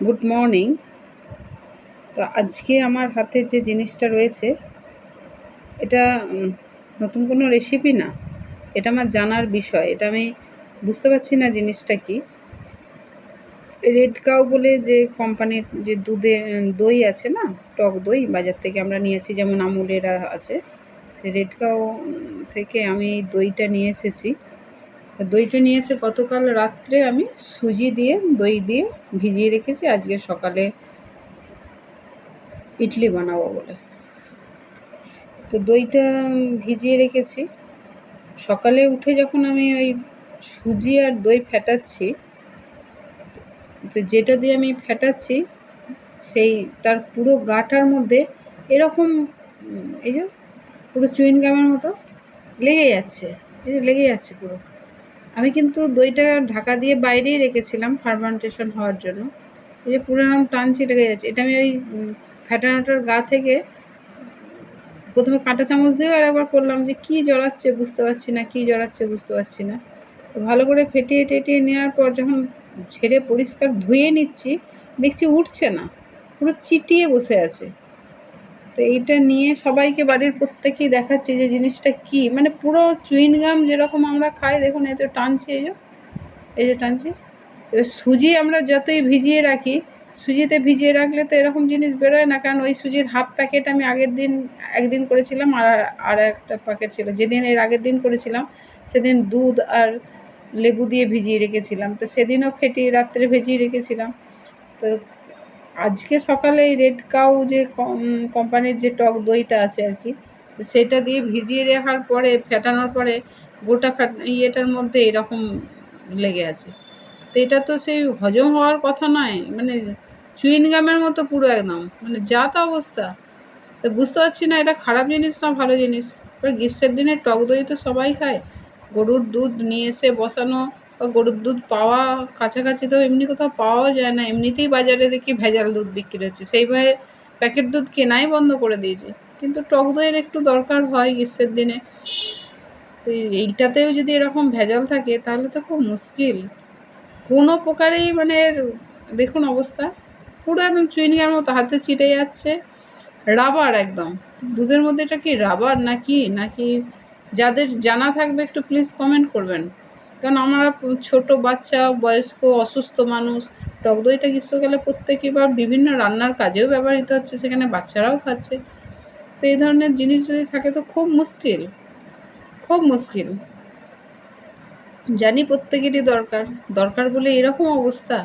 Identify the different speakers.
Speaker 1: Good morning. তো আজকে আমার হাতে যে জিনিসটা রয়েছে এটা নতুন কোনো রেসিপি না, এটা আমার জানার বিষয়। এটা আমি বুঝতে পারছি না জিনিসটা কি। রেড কাউ বলে যে কোম্পানির যে দই আছে না, টক দই বাজার থেকে আমরা নিয়েছি, যেমন আমুলেরা আছে, সেই রেড কাউ থেকে আমি এই দইটা নিয়ে এসেছি। দইটা নিয়ে এসে গতকাল রাত্রে আমি সুজি দিয়ে দই দিয়ে ভিজিয়ে রেখেছি, আজকে সকালে ইডলি বানাবো বলে। তো দইটা ভিজিয়ে রেখেছি। সকালে উঠে যখন আমি ওই সুজি আর দই ফেটাচ্ছি, তো যেটা দিয়ে আমি ফেটাচ্ছি সেই তার পুরো গাটার মধ্যে এরকম এই যে পুরো চুইনগামের মতো লেগে যাচ্ছে, এই যে লেগে যাচ্ছে পুরো। আমি কিন্তু দইটা ঢাকা দিয়ে বাইরেই রেখেছিলাম ফার্মেন্টেশন হওয়ার জন্য। এই যে পুরো এরকম টানছি, লেগে যাচ্ছে। এটা আমি ওই ফেটানোটার গা থেকে প্রথমে কাঁটা চামচ দিয়েও আরেকবার করলাম, যে কী জড়াচ্ছে বুঝতে পারছি না, কী জড়াচ্ছে বুঝতে পারছি না। তো ভালো করে ফেটিয়ে টেটিয়ে নেওয়ার পর যখন ঝেড়ে পরিষ্কার ধুয়ে নিচ্ছি, দেখছি উঠছে না, পুরো চিটিয়ে বসে আছে। তো এইটা নিয়ে সবাইকে, বাড়ির প্রত্যেকেই দেখাচ্ছি যে জিনিসটা কী, মানে পুরো চুইনগাম যেরকম আমরা খাই, দেখুন এই তো টানছি, এই যে টানছি। এবার সুজি আমরা যতই ভিজিয়ে রাখি, সুজিতে ভিজিয়ে রাখলে তো এরকম জিনিস বেরোয় না, কারণ ওই সুজির হাফ প্যাকেট আমি আগের দিন একদিন করেছিলাম, আর একটা প্যাকেট ছিল যেদিন, এর আগের দিন করেছিলাম সেদিন দুধ আর লেবু দিয়ে ভিজিয়ে রেখেছিলাম। তো সেদিনও ফেটিয়ে রাত্রে ভিজিয়ে রেখেছিলাম। তো আজকে সকালে এই রেড কাউ যে কোম্পানির যে টক দইটা আছে আর কি, তো সেটা দিয়ে ভিজিয়ে রাখার পরে ফেটানোর পরে গোটা ইয়েটার মধ্যে এরকম লেগে আছে। তো এটা তো সেই হজম হওয়ার কথা নয়, মানে চুইনগামের মতো পুরো একদম, মানে যা তা অবস্থা। তো বুঝতে পারছি না এটা খারাপ জিনিস না ভালো জিনিস। এবার গ্রীষ্মের দিনে টক দই তো সবাই খায়, গরুর দুধ নিয়ে এসে বসানো, বা গরুর দুধ পাওয়া কাছাকাছি তো এমনি কোথাও পাওয়াও যায় না। এমনিতেই বাজারে দেখি ভেজাল দুধ বিক্রি হচ্ছে, সেইভাবে প্যাকেট দুধ কেনাই বন্ধ করে দিয়েছে। কিন্তু টক দইয়ের একটু দরকার হয় গ্রীষ্মের দিনে। তো এইটাতেও যদি এরকম ভেজাল থাকে তাহলে তো খুব মুশকিল। কোনো প্রকারেই মানে দেখুন অবস্থা, পুরো একদম চুইংগামের মতো হাতে চিটে যাচ্ছে, রাবার একদম। দুধের মধ্যে এটা কি রাবার নাকি যাদের জানা থাকবে একটু প্লিজ কমেন্ট করবেন। কারণ আমরা ছোট বাচ্চা, বয়স্ক, অসুস্থ মানুষ, টক দইটা গ্রীষ্মকালে প্রত্যেকেই বা বিভিন্ন রান্নার কাজেও ব্যবহৃত হচ্ছে, সেখানে বাচ্চারাও খাচ্ছে। তো এই ধরনের জিনিস যদি থাকে তো খুব মুশকিল, খুব মুশকিল। জানি প্রত্যেকেরই দরকার বলে এরকম অবস্থা।